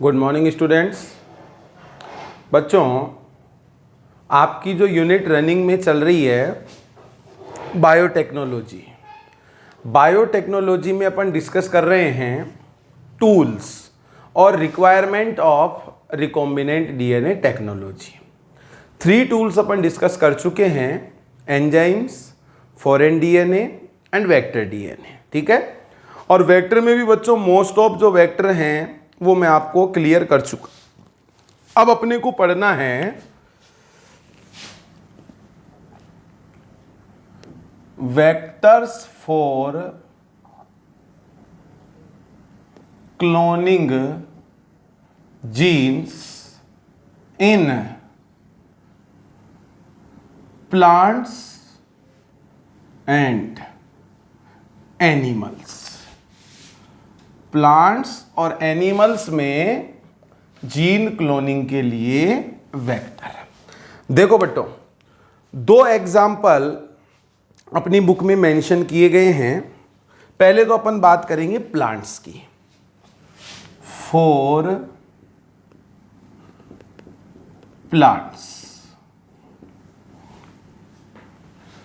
Good morning students. बच्चों, आपकी जो यूनिट रनिंग में चल रही है बायोटेक्नोलॉजी, बायोटेक्नोलॉजी में अपन डिस्कस कर रहे हैं टूल्स और requirement of recombinant DNA technology. 3 tools upon discuss कर चुके हैं, enzymes, foreign DNA and vector DNA. ठीक है, और वेक्टर में भी बच्चों मोस्ट ऑफ जो वेक्टर हैं वो मैं आपको क्लियर कर चुका। अब अपने को पढ़ना है vectors for cloning genes in plants and animals. Plants और एनिमल्स में जीन क्लोनिंग के लिए वेक्टर। देखो बच्चों, 2 एग्जाम्पल अपनी बुक में मेंशन किए गए हैं। पहले तो अपन बात करेंगे प्लांट्स की। फॉर प्लांट्स,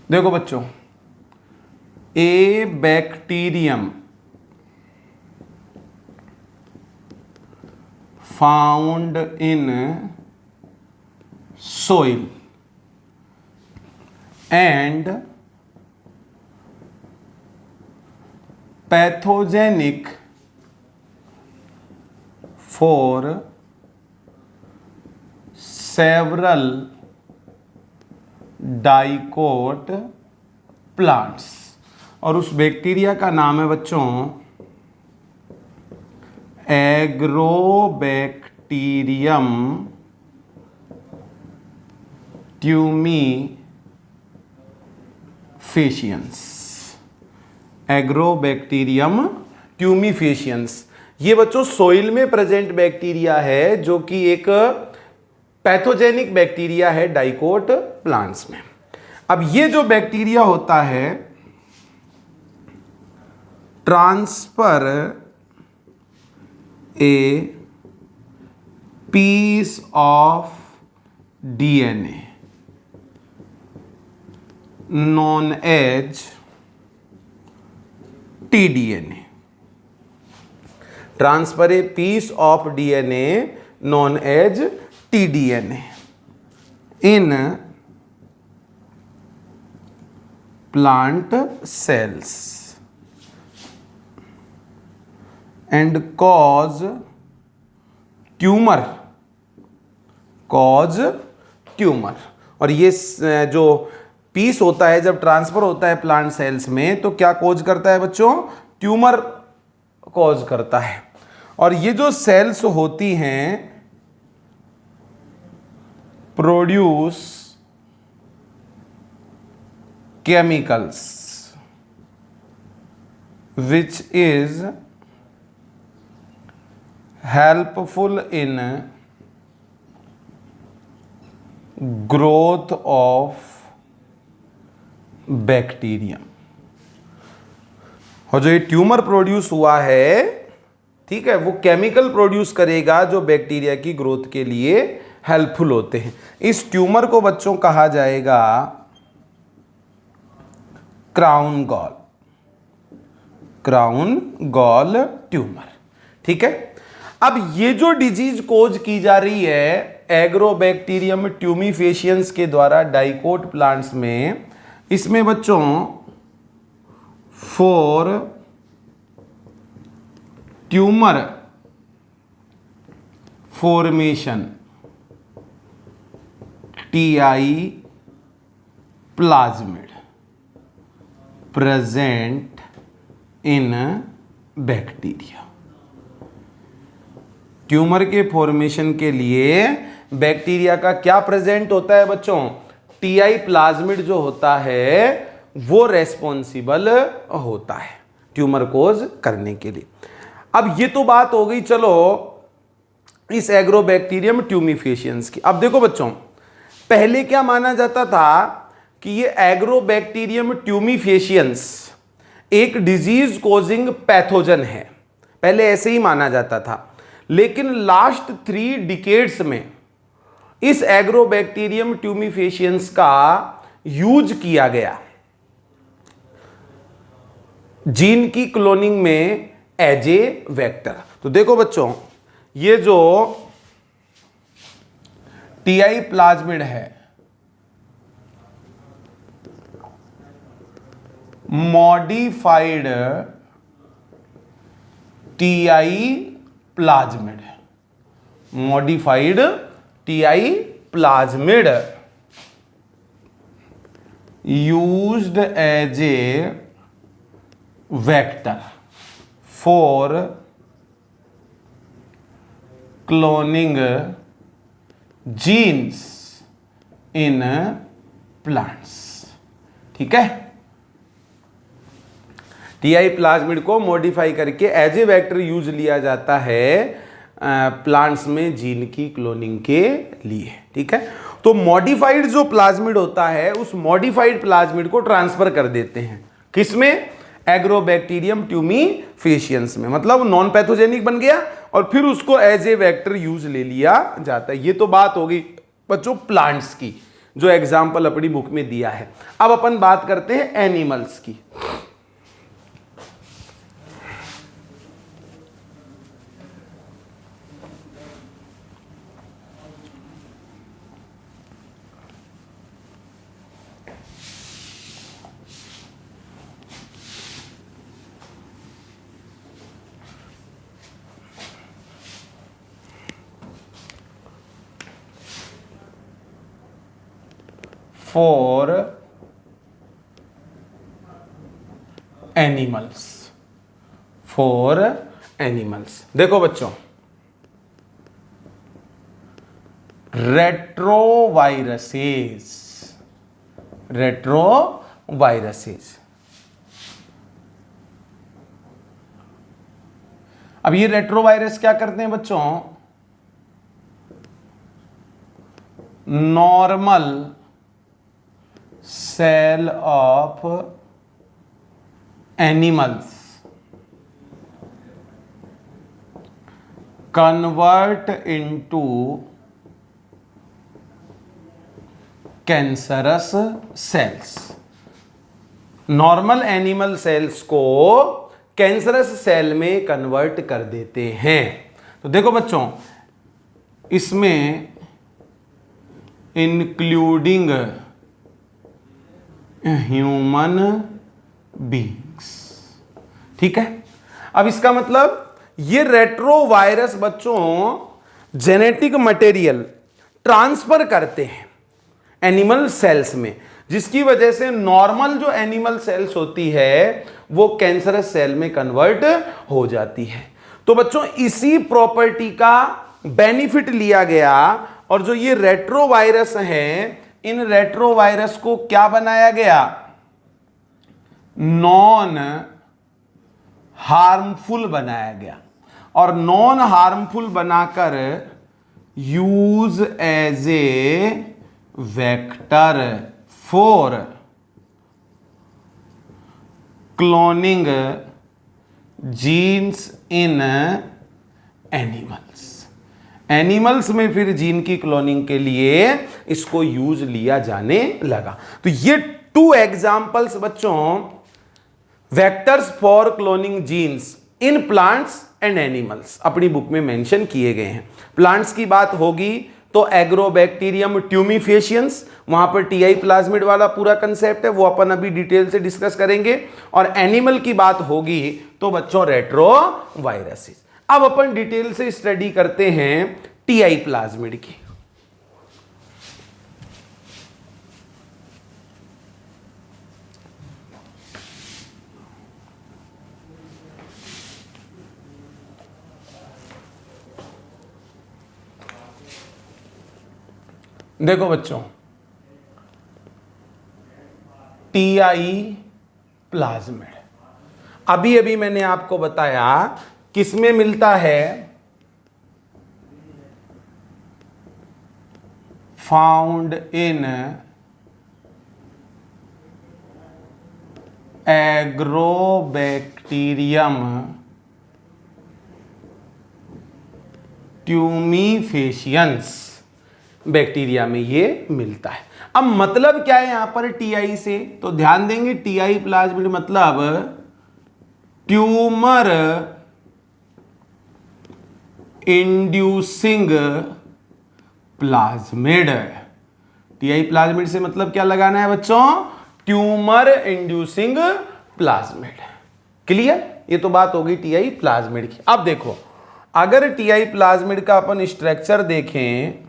देखो बच्चों, ए bacterium found in soil and pathogenic for several dicot plants। और उस बैक्टीरिया का नाम है बच्चों एग्रोबैक्टीरियम ट्यूमीफेशियंस। एग्रोबैक्टीरियम ट्यूमीफेशियंस ये बच्चों सोइल में प्रेजेंट बैक्टीरिया है, जो कि एक पैथोजेनिक बैक्टीरिया है डाइकोट प्लांट्स में। अब ये जो बैक्टीरिया होता है transfer a piece of DNA known as tDNA। Transfer a piece of DNA known as tDNA in plant cells and cause tumour. और ये जो पीस होता है जब ट्रांसफर होता है प्लांट सेल्स में तो क्या कॉज करता है बच्चों? ट्यूमर कॉज करता है। और ये जो सेल्स होती हैं produce chemicals which is helpful in growth of bacterium। और जो ये ट्यूमर प्रोड्यूस हुआ है, ठीक है, वो केमिकल प्रोड्यूस करेगा जो बैक्टीरिया की ग्रोथ के लिए हेल्पफुल होते हैं। इस ट्यूमर को बच्चों कहा जाएगा क्राउन गॉल ट्यूमर। ठीक है, अब ये जो डिजीज कोज की जा रही है एग्रोबैक्टीरियम ट्यूमीफेशियंस के द्वारा डाइकोट प्लांट्स में, इसमें बच्चों for tumour formation TI plasmid present in bacteria. Tumour के फॉर्मेशन के लिए बैक्टीरिया का क्या प्रेजेंट होता है बच्चों? TI प्लाज्मिड जो होता है वो रेस्पॉन्सिबल होता है ट्यूमर कोज करने के लिए। अब ये तो बात हो गई चलो इस एग्रोबैक्टीरियम ट्यूमीफेशियंस की। अब देखो बच्चों, पहले क्या माना जाता था कि ये एग्रोबैक्टीरियम ट्यूमीफेशियंस एक डिजीज कोजिंग पैथोजन है, पहले ऐसे ही माना जाता था। लेकिन लास्ट 3 डिकेड्स में इस एग्रोबैक्टीरियम ट्यूमिफेशियंस का यूज किया गया जीन की क्लोनिंग में एज ए वेक्टर। तो देखो बच्चों, ये जो टीआई प्लाज्मिड है, modified Ti plasmid, modified Ti plasmid used as a vector for cloning genes in plants. ठीक है, टीआई प्लाज्मिड को मॉडिफाई करके एज ए वेक्टर यूज लिया जाता है प्लांट्स में जीन की क्लोनिंग के लिए। ठीक है, तो मॉडिफाइड जो प्लाज्मिड होता है उस मॉडिफाइड प्लाज्मिड को ट्रांसफर कर देते हैं किसमें? एग्रोबैक्टीरियम ट्यूमिफेशियंस में, मतलब नॉन पैथोजेनिक बन गया और फिर उसको एज ए वेक्टर यूज ले लिया जाता है। ये तो बात हो गई बच्चों प्लांट्स की, जो एग्जाम्पल अपनी बुक में दिया है। अब अपन बात करते हैं एनिमल्स की। फॉर एनिमल्स, फॉर एनिमल्स देखो बच्चों, रेट्रोवायरसेस, रेट्रोवायरसेस। अब ये रेट्रोवायरस क्या करते हैं बच्चों? Normal cell of animals convert into cancerous cells. Normal animal cells को कैंसरस सेल में कन्वर्ट कर देते हैं। तो देखो बच्चों, इसमें इंक्लूडिंग ह्यूमन बीइंग्स। ठीक है, अब इसका मतलब ये रेट्रोवायरस बच्चों जेनेटिक मटेरियल ट्रांसफर करते हैं एनिमल सेल्स में, जिसकी वजह से नॉर्मल जो एनिमल सेल्स होती है वो कैंसरस सेल में कन्वर्ट हो जाती है। तो बच्चों इसी प्रॉपर्टी का बेनिफिट लिया गया और जो ये रेट्रोवायरस हैं, इन रेट्रोवायरस को क्या बनाया गया? नॉन हार्मफुल बनाया गया और नॉन हार्मफुल बनाकर use as a vector for cloning genes in animals. Animals में फिर जीन की क्लोनिंग के लिए इसको यूज लिया जाने लगा। तो ये 2 एग्जांपल्स बच्चों vectors for cloning genes in plants and animals अपनी बुक में मेंशन किए गए हैं। प्लांट्स की बात होगी तो एग्रोबैक्टीरियम ट्यूमिफेशियंस, वहां पर टीआई प्लाज्मिड वाला पूरा कंसेप्ट है, वो अपन अभी डिटेल से डिस्कस करेंगे। और एनिमल की बात होगी तो बच्चों रेट्रोवायरसेस। अब अपन डिटेल से स्टडी करते हैं टीआई प्लाज्मिड की। देखो बच्चों, टीआई प्लाज्मिड अभी अभी मैंने आपको बताया किसमें मिलता है? Found in agrobacterium tumefaciens bacteria में ये मिलता है। अब मतलब क्या है यहां पर टीआई से, तो ध्यान देंगे टीआई प्लाज्मिड मतलब tumour inducing plasmid. TI plasmid से मतलब क्या लगाना है बच्चों, ट्यूमर इंड्यूसिंग प्लाज्मिड। क्लियर, ये तो बात होगी टीआई प्लाज्मिड की। अब देखो अगर टीआई प्लाज्मिड का अपन स्ट्रक्चर देखें,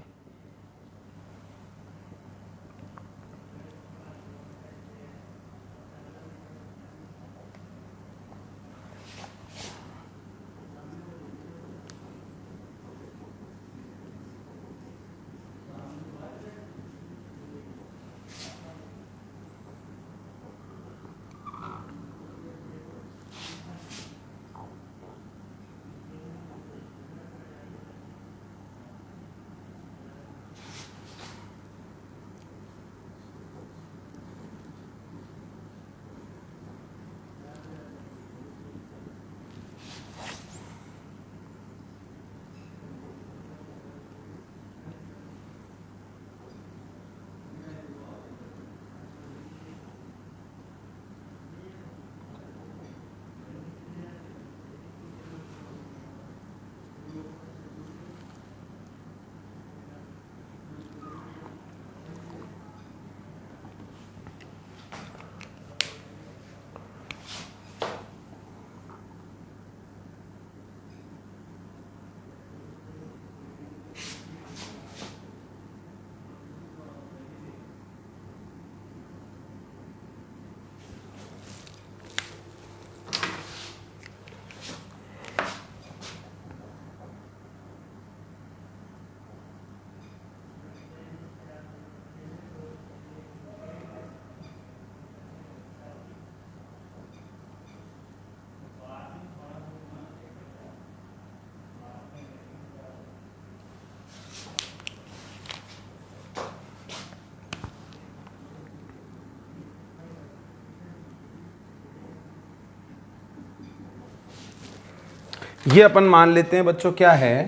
ये अपन मान लेते हैं बच्चों क्या है,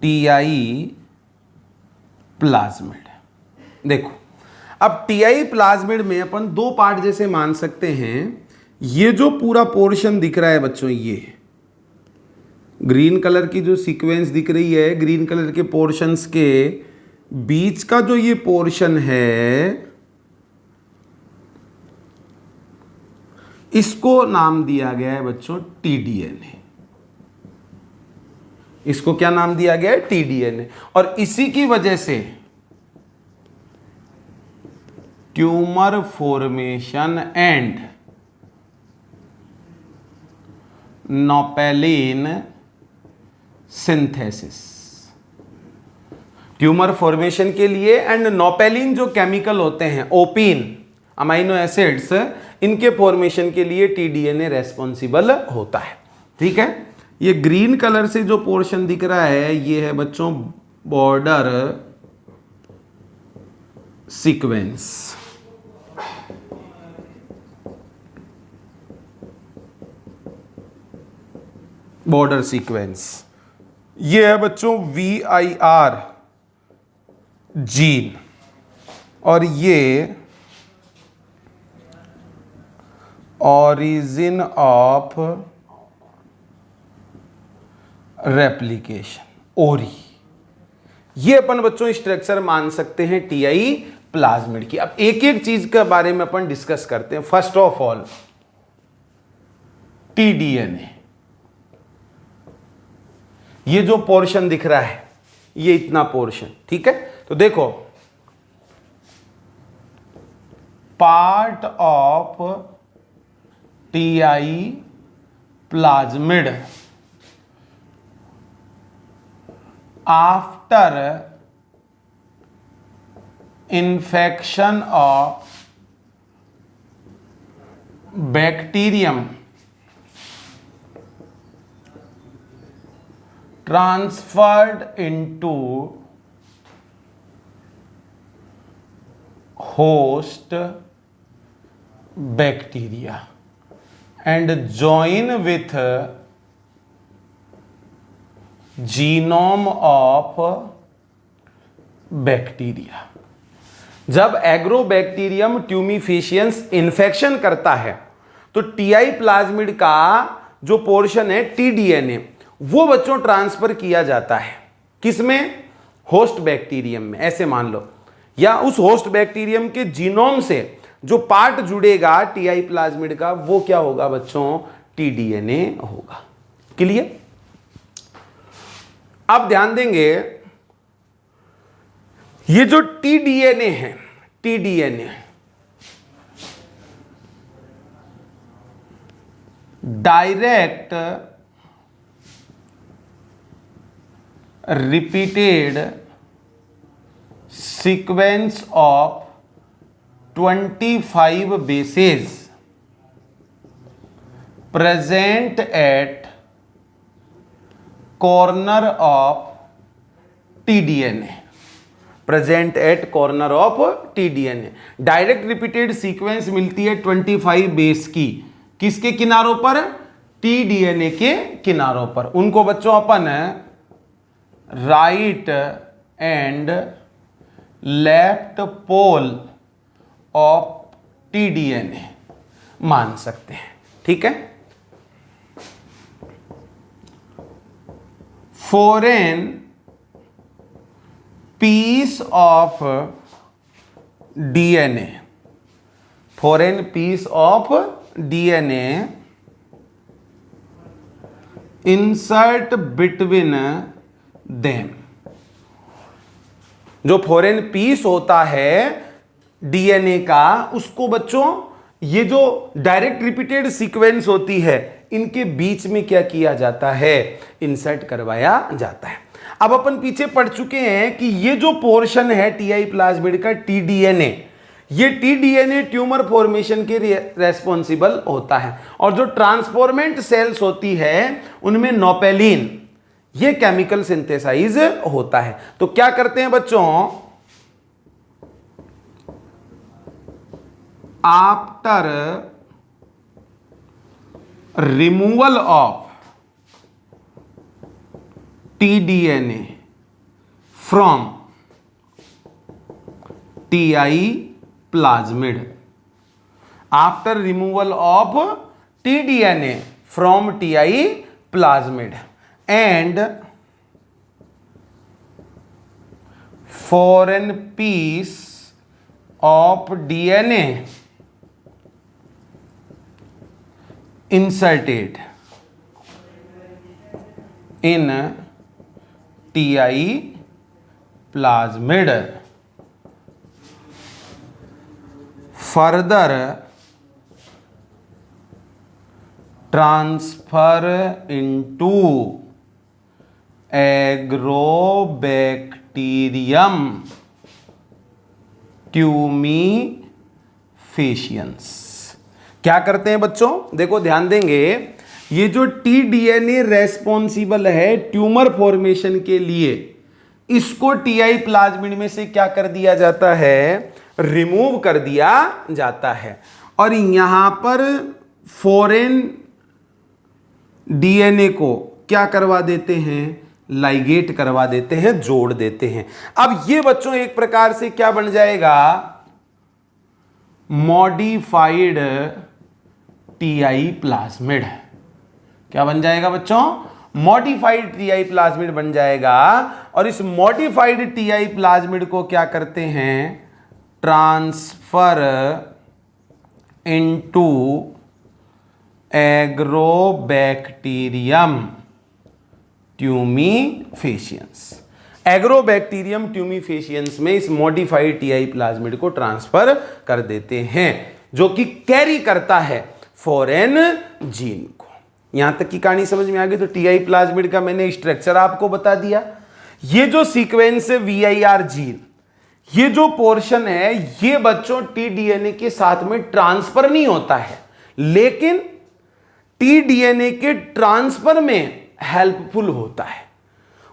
टीआई प्लाज्मिड। देखो अब टीआई प्लाज्मिड में अपन दो पार्ट जैसे मान सकते हैं। ये जो पूरा पोर्शन दिख रहा है बच्चों, ये ग्रीन कलर की जो सीक्वेंस दिख रही है, ग्रीन कलर के पोर्शंस के बीच का जो ये पोर्शन है, इसको नाम दिया गया है बच्चों टीडीएनए। इसको क्या नाम दिया गया है, टीडीएनए। और इसी की वजह से tumour formation and nopaline synthesis, tumour formation के लिए एंड नोपेलिन जो केमिकल होते हैं, ओपिन अमाइनो एसिड्स, इनके फॉर्मेशन के लिए टीडीएनए रेस्पॉन्सिबल होता है। ठीक है, ये ग्रीन कलर से जो पोर्शन दिख रहा है ये है बच्चों बॉर्डर सीक्वेंस। बॉर्डर सीक्वेंस ये है बच्चों VIR जीन, और ये ऑरिजिन ऑफ रेप्लिकेशन, ओरी। ये अपन बच्चों स्ट्रक्चर मान सकते हैं टीआई प्लाज्मिड की। अब एक एक चीज के बारे में अपन डिस्कस करते हैं। फर्स्ट ऑफ ऑल टीडीएनए, ये जो पोर्शन दिख रहा है ये इतना पोर्शन, ठीक है। तो देखो part of TI plasmid after infection of bacterium transferred into host bacteria and join with genome of bacteria. जब एग्रोबैक्टीरियम ट्यूमीफेशियंस इन्फेक्शन करता है तो टीआई प्लाज्मिड का जो पोर्शन है टीडीएनए वो बच्चों ट्रांसफर किया जाता है किसमें? होस्ट बैक्टीरियम में, ऐसे मान लो, या उस होस्ट बैक्टीरियम के जीनोम से जो पार्ट जुड़ेगा टीआई प्लाज्मिड का वो क्या होगा बच्चों? टीडीएनए होगा। क्लियर? अब ध्यान देंगे, ये जो टीडीएनए है, T-DNA direct repeated sequence of 25 bases present at corner of TDNA, present at corner of T-DNA. Direct repeated sequence मिलती है 25 बेस की, किसके किनारों पर? टीडीएनए के किनारों पर। उनको बच्चों अपन right and left pole of TDNA मान सकते हैं। ठीक है? Foreign piece of DNA, foreign piece of DNA insert between them. जो फॉरेन पीस होता है डीएनए का, उसको बच्चों ये जो डायरेक्ट रिपीटेड सीक्वेंस होती है इनके बीच में क्या किया जाता है? इंसर्ट करवाया जाता है। अब अपन पीछे पढ़ चुके हैं कि ये जो पोर्शन है टीआई प्लाज्मिड का टीडीएनए, ये टीडीएनए ट्यूमर फॉर्मेशन के रेस्पॉन्सिबल होता है, और जो ट्रांसफॉर्मेंट सेल्स होती है उनमें नोपेलिन ये केमिकल सिंथेसाइज होता है। तो क्या करते हैं बच्चों? After removal of TDNA from TI plasmid, after removal of TDNA from TI plasmid and foreign piece of DNA inserted in TI plasmid, further transfer into agrobacterium tumefaciens। क्या करते हैं बच्चों? देखो ध्यान देंगे, ये जो टीडीएनए रेस्पॉन्सिबल है ट्यूमर फॉर्मेशन के लिए, इसको टीआई प्लाज्मिड में से क्या कर दिया जाता है? रिमूव कर दिया जाता है, और यहां पर फॉरेन डीएनए को क्या करवा देते हैं? लाइगेट करवा देते हैं, जोड़ देते हैं। अब ये बच्चों एक प्रकार से क्या बन जाएगा? Modified Ti plasmid. क्या बन जाएगा बच्चों? मॉडिफाइड टीआई प्लाज्मिड बन जाएगा। और इस मॉडिफाइड टीआई प्लाज्मिड को क्या करते हैं? Transfer into agrobacterium tumefaciens. Agrobacterium tumefaciens में इस मॉडिफाइड टीआई प्लाज्मिड को ट्रांसफर कर देते हैं, जो कि कैरी करता है फॉरेन जीन को। यहां तक की कहानी समझ में आ गई? तो टीआई प्लाज्मिड का मैंने स्ट्रक्चर आपको बता दिया। ये जो सीक्वेंस है VIR जीन, ये जो पोर्शन है, ये बच्चों टीडीएनए के साथ में ट्रांसफर नहीं होता है, लेकिन टीडीएनए के ट्रांसफर में हेल्पफुल होता है।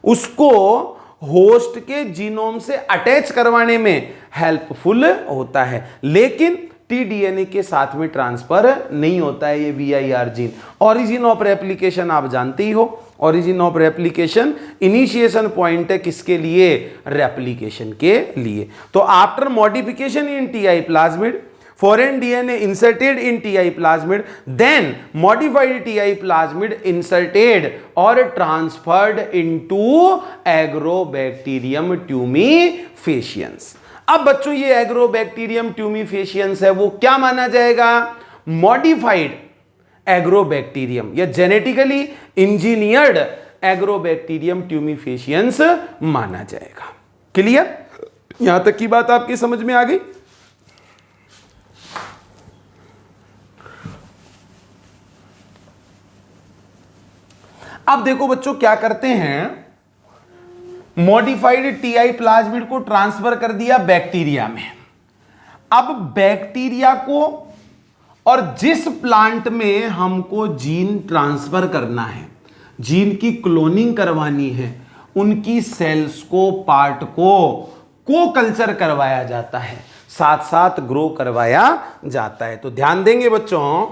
उसको होस्ट के जीनोम से अटैच करवाने में हेल्पफुल होता है, लेकिन टीडीएनए के साथ में ट्रांसफर नहीं होता है ये VIR gene. Origin of replication आप जानते ही हो, origin of replication initiation point है किसके लिए, रेप्लिकेशन के लिए। तो after modification in TI plasmid, foreign DNA inserted in TI plasmid, then modified TI plasmid inserted or transferred into Agrobacterium tumefaciens। अब बच्चों ये एग्रोबैक्टीरियम ट्यूमीफेशियंस है वो क्या माना जाएगा, मॉडिफाइड एग्रोबैक्टीरियम या जेनेटिकली इंजीनियर्ड एग्रोबैक्टीरियम ट्यूमीफेशियंस माना जाएगा। क्लियर, यहां तक की बात आपकी समझ में आ गई। अब देखो बच्चों क्या करते हैं, मॉडिफाइड टीआई प्लाज्मिड को ट्रांसफर कर दिया बैक्टीरिया में। अब बैक्टीरिया को और जिस प्लांट में हमको जीन ट्रांसफर करना है, जीन की क्लोनिंग करवानी है, उनकी सेल्स को, पार्ट को कल्चर करवाया जाता है, साथ साथ ग्रो करवाया जाता है। तो ध्यान देंगे बच्चों,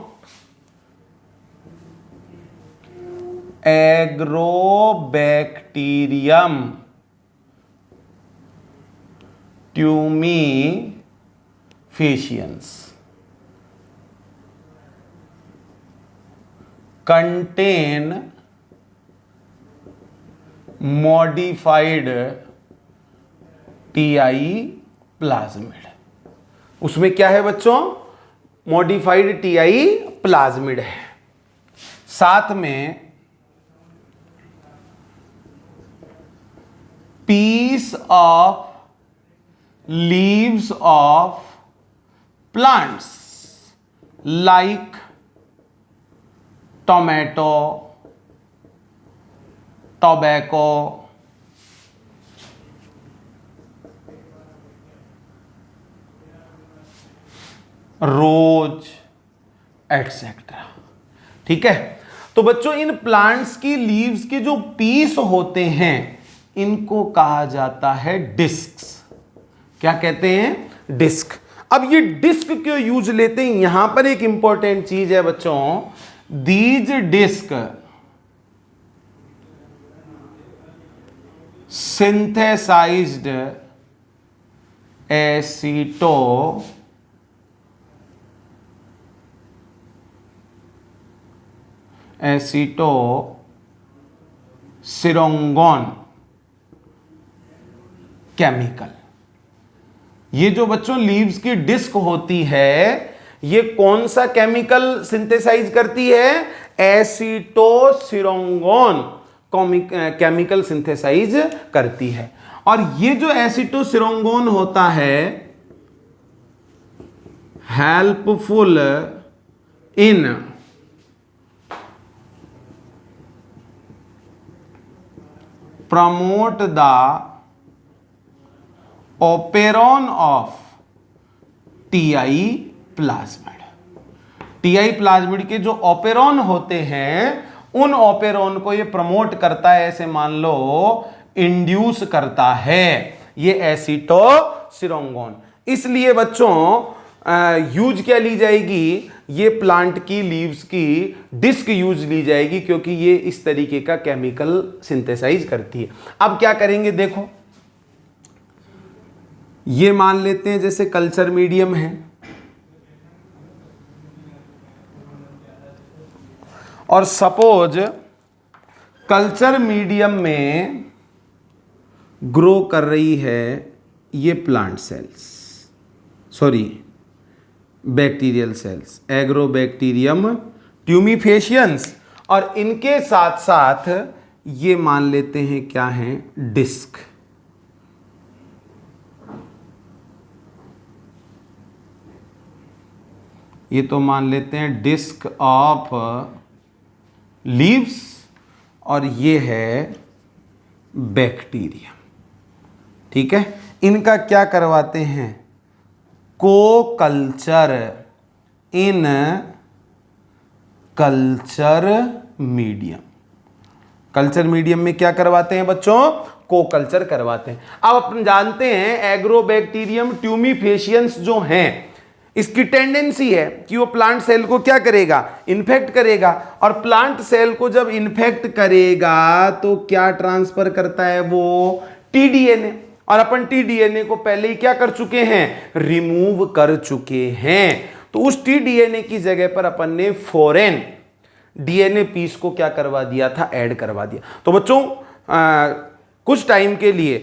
agrobacterium tumefaciens contain modified Ti plasmid. उसमें क्या है बच्चों, मॉडिफाइड टीआई प्लाज्मिड है, साथ में piece of leaves of plants like tomato, tobacco, rose etcetera. ठीक है, तो बच्चों इन प्लांट्स की लीव्स के जो पीस होते हैं इनको कहा जाता है डिस्क्स। क्या कहते हैं, डिस्क। अब ये डिस्क क्यों यूज लेते हैं, यहां पर एक इंपॉर्टेंट चीज है बच्चों, दीज डिस्क सिंथेसाइज्ड एसिटोसिरोंगोन केमिकल। ये जो बच्चों लीव्स की डिस्क होती है, ये कौन सा केमिकल सिंथेसाइज करती है, एसिटोसिरोंगोन केमिकल सिंथेसाइज करती है। और ये जो एसिटोसिरोंगोन होता है helpful in promote the operon of TI plasmid. TI plasmid के जो ओपेरॉन होते हैं उन ओपेरॉन को ये प्रमोट करता है, ऐसे मान लो इंड्यूस करता है ये एसिटोसिरोंगोन। इसलिए बच्चों यूज क्या ली जाएगी, ये प्लांट की लीव्स की डिस्क यूज ली जाएगी क्योंकि ये इस तरीके का केमिकल सिंथेसाइज करती है। अब क्या करेंगे देखो, ये मान लेते हैं जैसे कल्चर मीडियम है और सपोज कल्चर मीडियम में ग्रो कर रही है ये plant cells, sorry bacterial cells, agrobacterium tumefaciens, और इनके साथ साथ ये मान लेते हैं क्या है, डिस्क। ये तो मान लेते हैं डिस्क ऑफ लीव्स और ये है बैक्टीरिया। ठीक है, इनका क्या करवाते हैं, को culture in culture medium. Culture medium में क्या करवाते हैं बच्चों, को कल्चर करवाते हैं। अब अपन जानते हैं एग्रोबैक्टीरियम ट्यूमीफेशियंस जो हैं इसकी टेंडेंसी है कि वो प्लांट सेल को क्या करेगा, इन्फेक्ट करेगा। और प्लांट सेल को जब इन्फेक्ट करेगा तो क्या ट्रांसफर करता है वो, टीडीएनए। और अपन टीडीएनए को पहले ही क्या कर चुके हैं, रिमूव कर चुके हैं। तो उस टीडीएनए की जगह पर अपन ने फॉरेन डीएनए पीस को क्या करवा दिया था, ऐड करवा दिया। तो बच्चों कुछ टाइम के लिए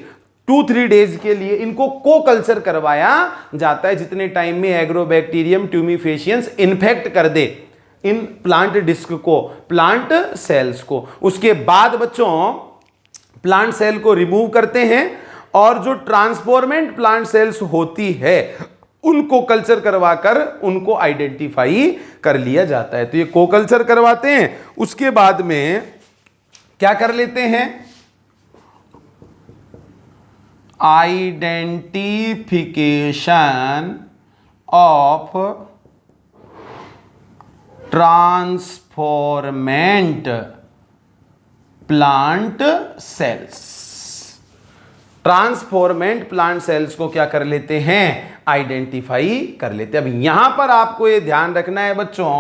2-3 डेज के लिए इनको को कल्चर करवाया जाता है, जितने टाइम में एग्रोबैक्टीरियम ट्यूमीफेशियंस इन्फेक्ट कर दे इन प्लांट डिस्क को, प्लांट सेल्स को। उसके बाद बच्चों प्लांट सेल को रिमूव करते हैं और जो ट्रांसफॉर्मेंट प्लांट सेल्स होती है उनको कल्चर करवाकर उनको आइडेंटिफाई कर लिया जाता है। तो ये को कल्चर करवाते हैं, उसके बाद में क्या कर लेते हैं, identification of transformant plant cells. Transformant plant cells को क्या कर लेते हैं, आइडेंटिफाई कर लेते हैं। अब यहां पर आपको यह ध्यान रखना है बच्चों,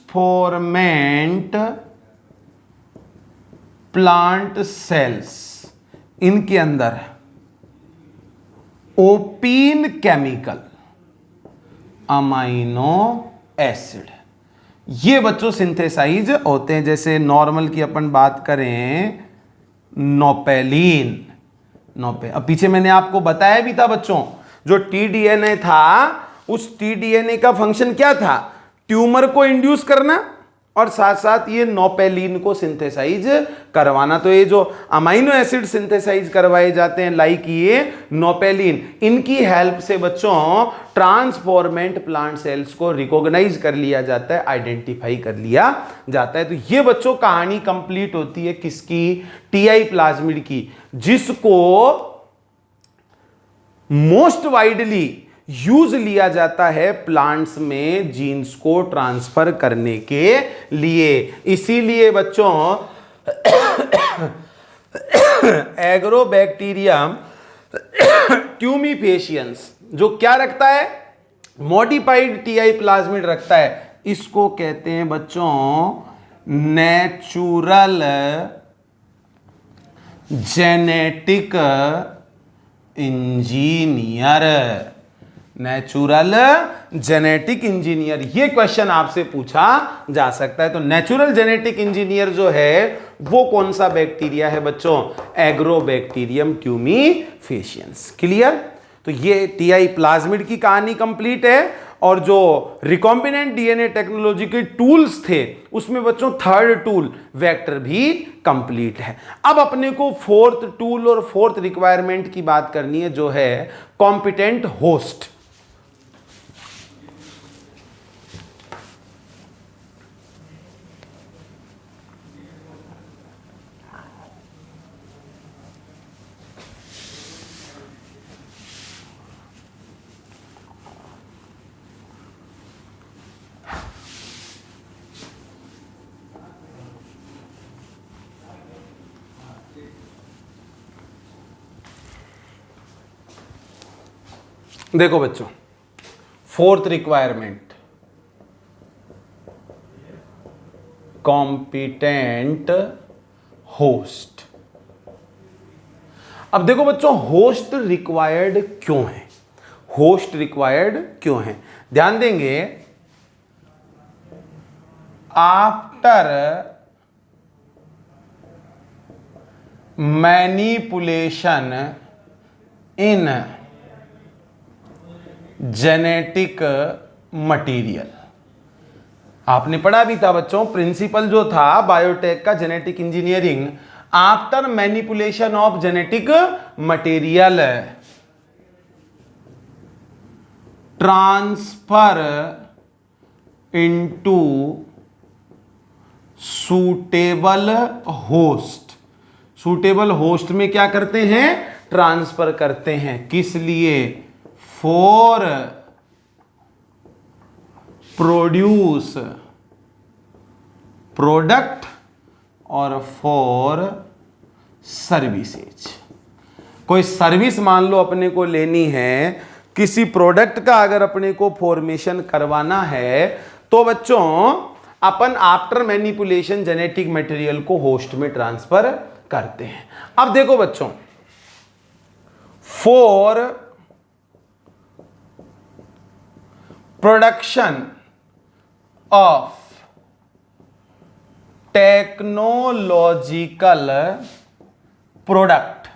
ट्रांसफॉर्मेंट प्लांट सेल्स, इनके अंदर ओपीन केमिकल अमाइनो एसिड ये बच्चों सिंथेसाइज होते हैं। जैसे नॉर्मल की अपन बात करें नोपेलिन, अब पीछे मैंने आपको बताया भी था बच्चों, जो टीडीएनए था उस टीडीएनए का फंक्शन क्या था, ट्यूमर को इंड्यूस करना और साथ साथ ये नोपेलिन को सिंथेसाइज करवाना। तो ये जो अमाइनो एसिड सिंथेसाइज करवाए जाते हैं लाइक ये नोपेलिन, इनकी हेल्प से बच्चों ट्रांसफॉर्मेंट प्लांट सेल्स को रिकॉग्नाइज कर लिया जाता है, आइडेंटिफाई कर लिया जाता है। तो ये बच्चों कहानी कंप्लीट होती है किसकी, टीआई प्लाज्मिड की, जिसको मोस्ट वाइडली यूज लिया जाता है प्लांट्स में जीन्स को ट्रांसफर करने के लिए। इसीलिए बच्चों एग्रोबैक्टीरियम ट्यूमीफेशियंस जो क्या रखता है, मॉडिफाइड टीआई प्लाज्मिड रखता है, इसको कहते हैं बच्चों natural genetic engineer. Natural genetic engineer, ये क्वेश्चन आपसे पूछा जा सकता है। तो नेचुरल जेनेटिक इंजीनियर जो है वो कौन सा बैक्टीरिया है बच्चों, एग्रोबैक्टीरियम ट्यूमीफेशियंस। क्लियर। तो ये टीआई प्लाज्मिड की कहानी कंप्लीट है। और जो रिकॉम्बिनेंट डीएनए टेक्नोलॉजी के टूल्स थे उसमें बच्चों थर्ड टूल वेक्टर भी कंप्लीट है। अब अपने को फोर्थ टूल और फोर्थ रिक्वायरमेंट की बात करनी है, जो है कॉम्पिटेंट होस्ट। देखो बच्चों, फोर्थ रिक्वायरमेंट कॉम्पिटेंट होस्ट। अब देखो बच्चों, होस्ट रिक्वायर्ड क्यों है, होस्ट रिक्वायर्ड क्यों है, ध्यान देंगे। After manipulation in genetic material, आपने पढ़ा भी था बच्चों, प्रिंसिपल जो था बायोटेक का genetic engineering, after manipulation of genetic material transfer into suitable host. Suitable host में क्या करते हैं, ट्रांसफर करते हैं। किस लिए, फॉर प्रोड्यूस प्रोडक्ट और 4 सर्विसेज। कोई सर्विस मान लो अपने को लेनी है, किसी प्रोडक्ट का अगर अपने को फॉर्मेशन करवाना है तो बच्चों अपन आफ्टर मैनिपुलेशन जेनेटिक मटेरियल को होस्ट में ट्रांसफर करते हैं। अब देखो बच्चों, for production of technological product,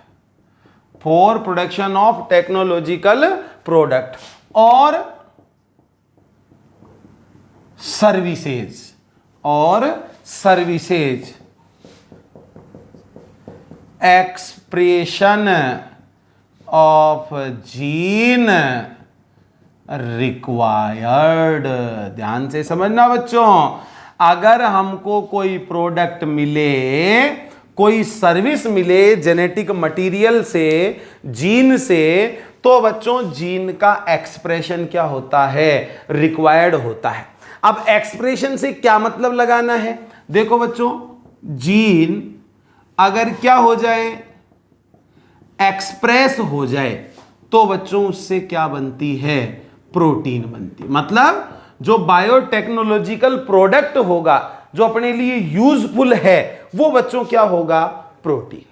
for production of technological product और services expression of gene required. ध्यान से समझना बच्चों, अगर हमको कोई प्रोडक्ट मिले, कोई सर्विस मिले जेनेटिक मटेरियल से, जीन से, तो बच्चों जीन का एक्सप्रेशन क्या होता है, रिक्वायर्ड होता है। अब एक्सप्रेशन से क्या मतलब लगाना है, देखो बच्चों, जीन अगर क्या हो जाए, एक्सप्रेस हो जाए, तो बच्चों उससे क्या बनती है, प्रोटीन बनती है। मतलब जो बायोटेक्नोलॉजिकल प्रोडक्ट होगा, जो अपने लिए यूजफुल है, वो बच्चों क्या होगा, प्रोटीन।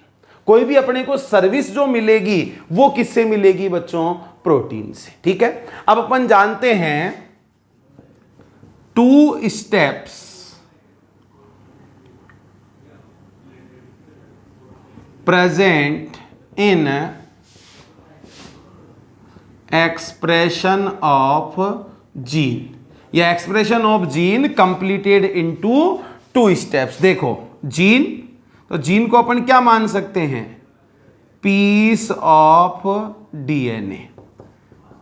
कोई भी अपने को सर्विस जो मिलेगी वो किससे मिलेगी बच्चों, प्रोटीन से। ठीक है, अब अपन जानते हैं 2 steps present in expression of gene, या expression of gene completed into 2 steps. देखो जीन, तो जीन को अपन क्या मान सकते हैं, पीस ऑफ डीएनए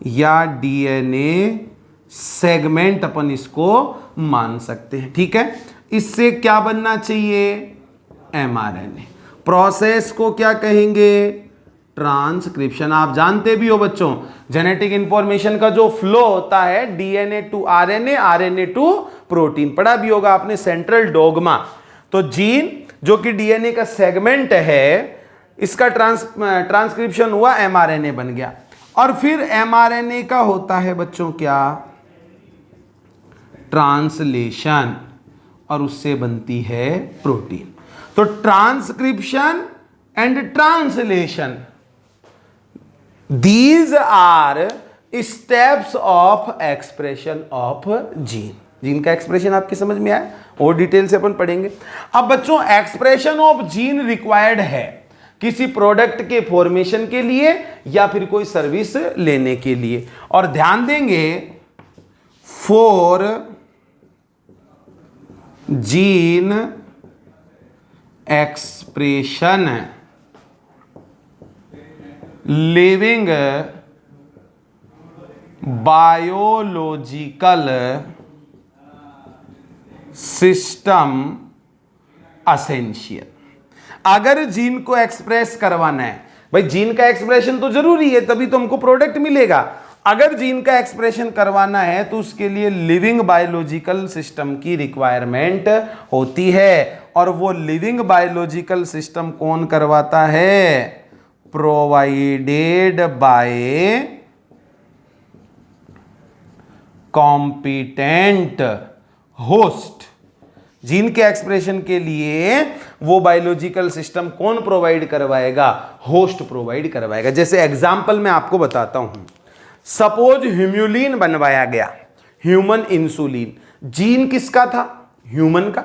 या डीएनए सेगमेंट अपन इसको मान सकते हैं। ठीक है, इससे क्या बनना चाहिए, एमआरएनए। प्रोसेस को क्या कहेंगे, ट्रांसक्रिप्शन। आप जानते भी हो बच्चों, जेनेटिक इंफॉर्मेशन का जो फ्लो होता है, DNA to RNA, RNA to protein, पढ़ा भी होगा आपने सेंट्रल डोगमा। तो जीन जो कि डीएनए का सेगमेंट है, इसका ट्रांसक्रिप्शन हुआ, एमआरएनए बन गया, और फिर एमआरएनए का होता है बच्चों क्या, ट्रांसलेशन, और उससे बनती है प्रोटीन। तो transcription and translation, these are steps of expression of gene. Gene का एक्सप्रेशन आपकी समझ में आया, और डिटेल से अपन पढ़ेंगे। अब बच्चों एक्सप्रेशन ऑफ जीन रिक्वायर्ड है किसी प्रोडक्ट के फॉर्मेशन के लिए या फिर कोई सर्विस लेने के लिए, और ध्यान देंगे for gene expression living biological system essential. अगर जीन को एक्सप्रेस करवाना है, भाई जीन का एक्सप्रेशन तो जरूरी है, तभी तो हमको प्रोडक्ट मिलेगा। अगर जीन का एक्सप्रेशन करवाना है तो उसके लिए लिविंग बायोलॉजिकल सिस्टम की रिक्वायरमेंट होती है, और वो लिविंग बायोलॉजिकल सिस्टम कौन करवाता है, provided by competent host. Gene के एक्सप्रेशन के लिए वो बायोलॉजिकल सिस्टम कौन प्रोवाइड करवाएगा, होस्ट प्रोवाइड करवाएगा। जैसे एग्जांपल मैं आपको बताता हूं, सपोज ह्यूमुलिन बनवाया गया, ह्यूमन इंसुलिन, जीन किसका था, ह्यूमन का।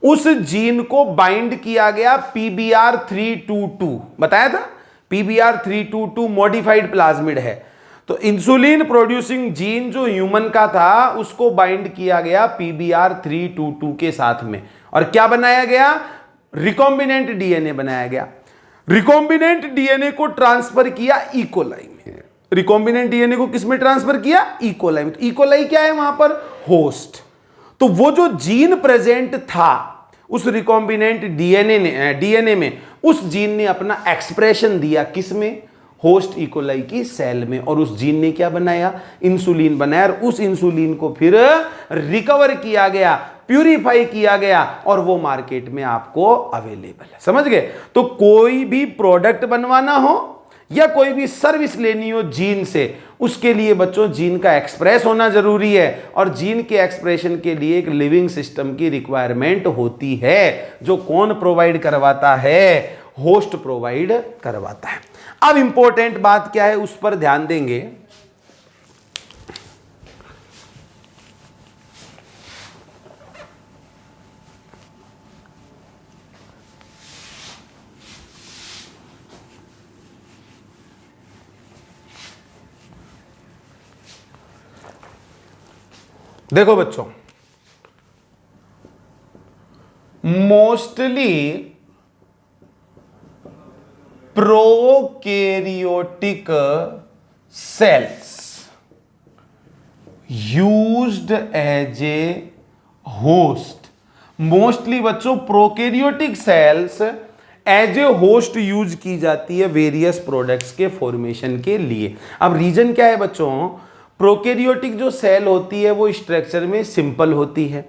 उस जीन को बाइंड किया गया PBR322, बताया था PBR322 मॉडिफाइड प्लाज्मिड है। तो इंसुलिन प्रोड्यूसिंग जीन जो ह्यूमन का था, उसको बाइंड किया गया PBR322 के साथ में, और क्या बनाया गया, रिकॉम्बिनेंट डीएनए बनाया गया। रिकॉम्बिनेंट डीएनए को ट्रांसफर किया इकोलाई में। रिकॉम्बिनेंट डीएनए को किसमें ट्रांसफर किया, इकोलाई में। तो इकोलाई क्या है वहां पर, होस्ट। तो वो जो जीन प्रेजेंट था उस रिकॉम्बिनेंट डीएनए में, उस जीन ने अपना एक्सप्रेशन दिया किसमें, होस्ट इकोलाई की सेल में, और उस जीन ने क्या बनाया, इंसुलिन बनाया, और उस इंसुलिन को फिर रिकवर किया गया प्यूरिफाई किया गया और वो मार्केट में आपको अवेलेबल है। समझ गए? तो कोई भी प्रोडक्ट बनवाना हो या कोई भी सर्विस लेनी हो जीन से, उसके लिए बच्चों जीन का एक्सप्रेस होना जरूरी है, और जीन के एक्सप्रेशन के लिए एक लिविंग सिस्टम की रिक्वायरमेंट होती है, जो कौन प्रोवाइड करवाता है? होस्ट प्रोवाइड करवाता है। अब इंपॉर्टेंट बात क्या है उस पर ध्यान देंगे। देखो बच्चों, mostly prokaryotic cells used as a host, mostly बच्चों prokaryotic cells as a host use की जाती है वेरियस प्रोडक्ट्स के फॉर्मेशन के लिए। अब रीजन क्या है बच्चों? प्रोकैरियोटिक जो सेल होती है वो स्ट्रक्चर में सिंपल होती है,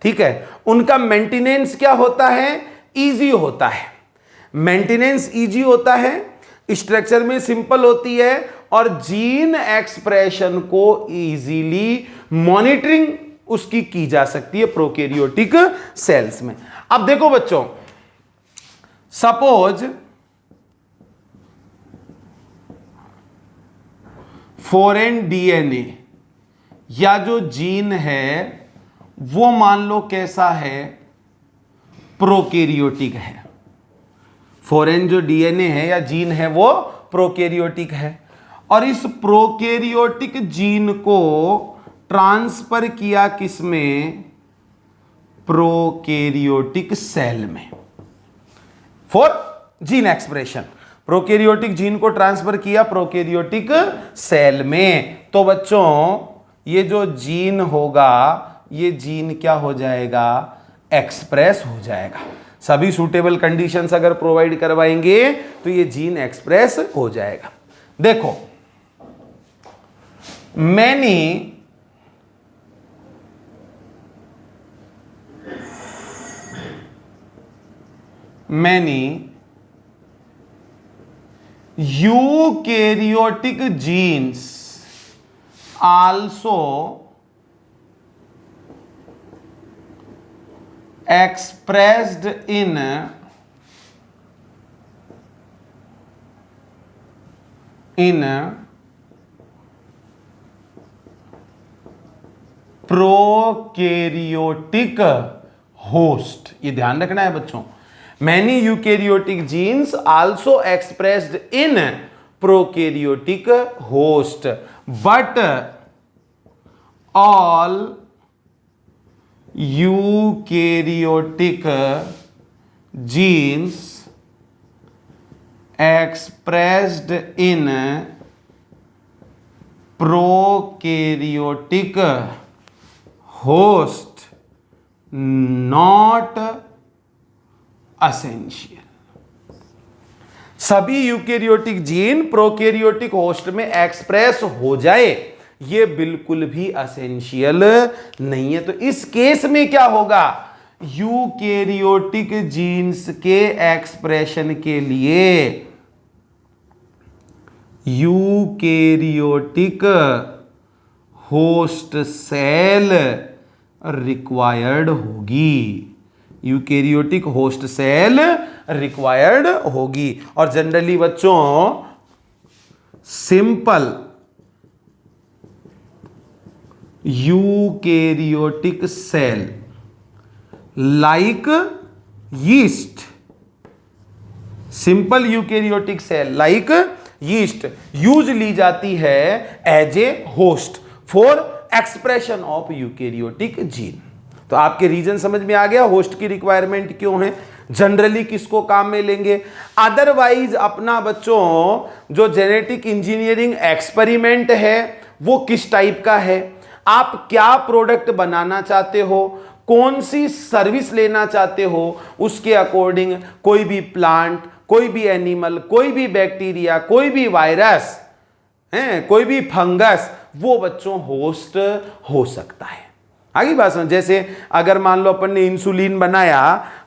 ठीक है। उनका मेंटेनेंस क्या होता है? इजी होता है। मेंटेनेंस इजी होता है, स्ट्रक्चर में सिंपल होती है, और जीन एक्सप्रेशन को इजीली मॉनिटरिंग उसकी की जा सकती है प्रोकैरियोटिक सेल्स में। अब देखो बच्चों, सपोज फॉरेन डीएनए या जो जीन है वो मान लो कैसा है? प्रोकैरियोटिक है। फॉरेन जो डीएनए है या जीन है वो प्रोकैरियोटिक है, और इस प्रोकैरियोटिक जीन को ट्रांसफर किया किसमें? प्रोकैरियोटिक सेल में, for gene expression. Prokaryotic gene को ट्रांसफर किया प्रोकैरियोटिक सेल में, तो बच्चों ये जो जीन होगा, ये जीन क्या हो जाएगा? एक्सप्रेस हो जाएगा। सभी सूटेबल कंडीशंस अगर प्रोवाइड करवाएंगे तो ये जीन एक्सप्रेस हो जाएगा। देखो, many eukaryotic genes also expressed in prokaryotic host. ये ध्यान रखना है बच्चों, many eukaryotic genes also expressed in prokaryotic host, but all eukaryotic genes expressed in prokaryotic host not essential। सभी यूकैरियोटिक जीन प्रोकैरियोटिक होस्ट में एक्सप्रेस हो जाए ये बिल्कुल भी एसेंशियल नहीं है। तो इस केस में क्या होगा? यूकैरियोटिक जीन्स के एक्सप्रेशन के लिए यूकैरियोटिक होस्ट सेल रिक्वायर्ड होगी, यूकैरियोटिक होस्ट सेल रिक्वायर्ड होगी। और जनरली बच्चों simple eukaryotic cell like yeast, simple eukaryotic cell like yeast use ली जाती है as a host for expression of eukaryotic gene. तो आपके रीजन समझ में आ गया, होस्ट की रिक्वायरमेंट क्यों है, जनरली किसको काम में लेंगे। अदरवाइज अपना बच्चों जो जेनेटिक इंजीनियरिंग एक्सपेरिमेंट है वो किस टाइप का है, आप क्या प्रोडक्ट बनाना चाहते हो, कौन सी सर्विस लेना चाहते हो, उसके अकॉर्डिंग कोई भी प्लांट, कोई भी एनिमल, कोई भी बैक्टीरिया, कोई भी वायरस है, कोई भी फंगस, वो बच्चों होस्ट हो सकता है। आगे बात समझ। जैसे अगर मान लो अपन ने इंसुलिन बनाया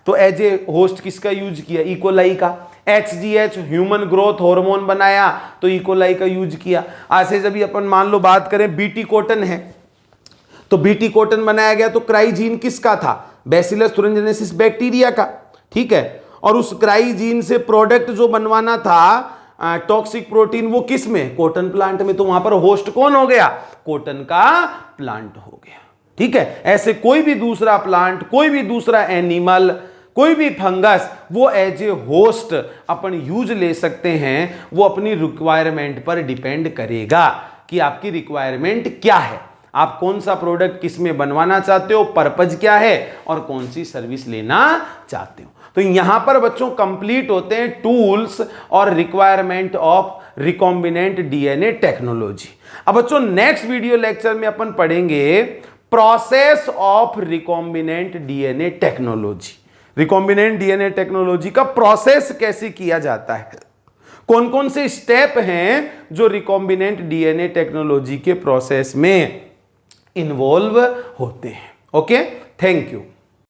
तो एज ए होस्ट किसका यूज किया, इकोलाई का। HGH ह्यूमन ग्रोथ हार्मोन बनाया तो इकोलाई का यूज किया। ऐसे जब अपन मान लो बात करें बीटी कॉटन है तो बीटी कॉटन बनाया गया तो क्राइजीन किसका था, बैसिलस thuringiensis बैक्टीरिया का, ठीक है। और उस क्राइजीन से प्रोडक्ट जो बनवाना था टॉक्सिक प्रोटीन, वो किस में, कॉटन प्लांट में, तो वहां पर होस्ट कौन हो गया, कॉटन का प्लांट हो गया, ठीक है। ऐसे कोई भी दूसरा प्लांट, कोई भी दूसरा एनिमल, कोई भी फंगस, वो एज ए होस्ट अपन यूज ले सकते हैं। वो अपनी रिक्वायरमेंट पर डिपेंड करेगा कि आपकी रिक्वायरमेंट क्या है, आप कौन सा प्रोडक्ट किस में बनवाना चाहते हो, पर्पज क्या है और कौन सी सर्विस लेना चाहते हो। तो यहां पर बच्चों कंप्लीट होते हैं टूल्स और requirement of recombinant DNA technology. अब बच्चों नेक्स्ट वीडियो लेक्चर में अपन पढ़ेंगे process of recombinant DNA technology. Recombinant DNA technology का प्रोसेस कैसे किया जाता है, कौन कौन से स्टेप हैं जो रिकॉम्बिनेंट डीएनए टेक्नोलॉजी के प्रोसेस में इन्वॉल्व होते हैं। Okay, thank you.